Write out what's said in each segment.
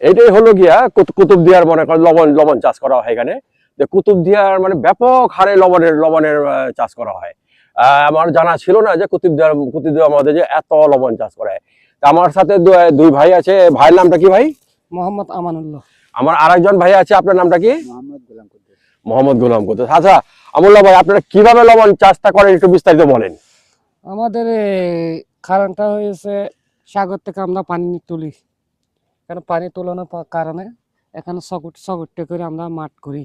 এটাই হলো গিয়া কুতুবদিয়ার মনে করেন লবণ চাষ করা হয় এখানে। যে কুতুবদিয়ার মানে ব্যাপক হারে লবণের চাষ করা হয়। আমার জানা ছিল না যে কুতুবদিয়ার মধ্যে যে এত লবণ চাষ করা হয়। তা আমার সাথে দুই ভাই আছে। ভাইয়ের নামটা কি ভাই? মোহাম্মদ আমানুল্লাহ। আমার আরেকজন ভাই আছে, আপনার নামটা কি? মোহাম্মদ গোলাম কুদ্দুস। আচ্ছা আমুল্লাহ ভাই, আপনারা কিভাবে লবণ চাষটা করেন একটু বিস্তারিত বলেন। আমাদের কারণটা হয়েছে সাগর থেকে আমরা পানি তুলি, কারণ পানি তোলানোর কারণে এখানে সকটে করে আমরা মাঠ করি,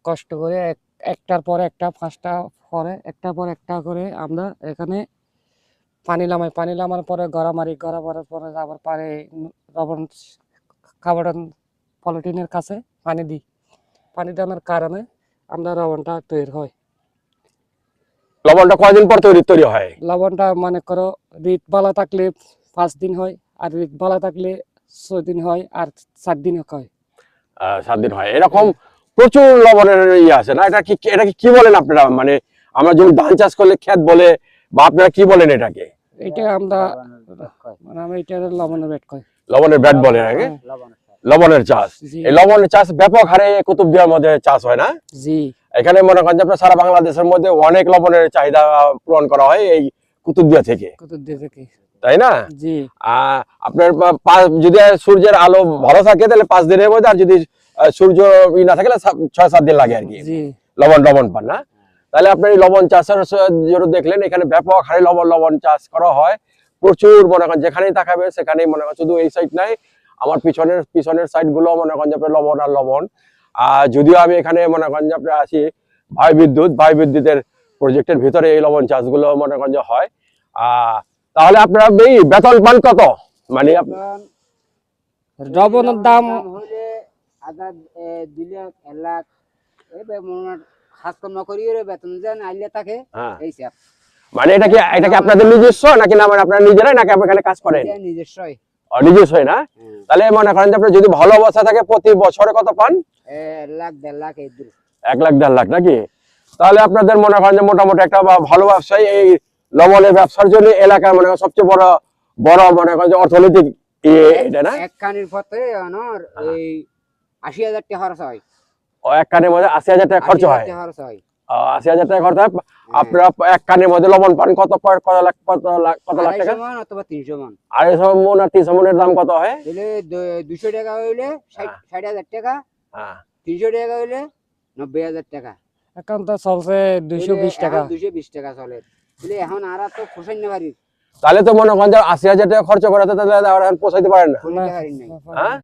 কষ্ট করে একটার পর একটা, পাঁচটা পরে একটার পর একটা করে আমরা এখানে পানি নামার পরে গড়া মারার পরে আবার পারে লবণ খাবার পলিথিনের কাছে পানি দিই। পানি দেওয়ার কারণে আমরা লবণটা তৈরি হয়। লবণটা কয়দিন পর তৈরি হয়? লবণটা মনে করো রিট বালা থাকলে 5 দিন হয়, আর রিট বালা থাকলে 6 দিন হয়, আর 7 দিন হয়। 7 দিন হয়। এরকম প্রচুর লবণের ইয়ে আছে না? এটাকে কি বলেন আপনারা? মানে আমরা যদি ধান চাষ করলে ক্ষেত বলে, বা আপনারা কি বলেন এটাকে? এটা আমরা মানে আমরা এটা লবণের ব্যাট কই। লবণের ব্যাট বলে নাকি? লবণের চাষ। এই লবণের চাষ ব্যাপক হারে কুতুবদিয়ার মধ্যে চাষ হয় না? জি। এখানে মনে করেন যে আপনার সারা বাংলাদেশের মধ্যে অনেক লবণের চাহিদা পূরণ করা হয় এই কুতুবদিয়া থেকে, তাই না? জি। আপনার যদি সূর্যের আলো ভালো থাকে তাহলে 5 দিনের মধ্যে, আর যদি সূর্য না থাকে 6-7 দিন লাগে আর কি লবণ পান না। তাহলে আপনার এই লবণ চাষের যেটা দেখলেন, এখানে ব্যাপক হারে লবণ চাষ করা হয়। প্রচুর মনে করেন যেখানেই তাকাবে সেখানেই মনে করেন, শুধু এই সাইড নাই, আমার পিছনের সাইড গুলো মনে করেন যে আপনার লবণ আর লবণ। আর যদিও আমি এখানে মনে করেন যে আপনার আছি ভাই বিদ্যুতের প্রজেক্টের ভিতরে এই লবণ চাষগুলো মনে করেন যে হয়। তাহলে আপনারা এই বেতন পান কত? মানে লবণের দাম হলে 2 লাখ 1 লাখ এই মনে কাজ কর্ম করি বেতন দেন আইলে থাকে এই স্যার। মানে এটা কি আপনাদের নিজস্ব নাকি না, আপনারা নিজেরাই নাকি এখানে কাজ করেন? নিজস্বই। নিজস্বই না? তাহলে মনে করেন যে আপনার যদি ভালো অবস্থা থাকে প্রতি বছরে কত পান? 1 লাখ 1.5 লাখ এই দূর। 1 লাখ 1.5 লাখ নাকি? তাহলে আপনাদের মনে করেন যে মোটামুটি একটা ভালো ব্যবসায়ী। এই লবণের ব্যবসার জন্য এলাকার মনে করেন সবচেয়ে বড় মনে করেন যে অর্থনৈতিক এটা না? এক কানির পথে অনর এই 80,000 টাকা খরচ হয়। ও এক কানের মধ্যে 80,000 টাকা খরচ হয়। 80,000 টাকা খরচ হয়। আপনারা এক কানের মধ্যে লবণ পান কত লাখ টাকা? 250 মণ অথবা 300 মণ। 250 মণ আর 300 মণের দাম কত হয়? তাহলে 200 টাকা হইলে 60,000 টাকা, 300 টাকা হইলে 90,000 টাকা। এখন তো চলছে 220 টাকা। 220 টাকা চলে। তাহলে এখন আর তো পোষাই না পারি। তাহলে তো মনে করেন যে 80,000 টাকা খরচ করাতে তাহলে আর পোষাইতে পারেন না। পোষাইতে পারি নাই।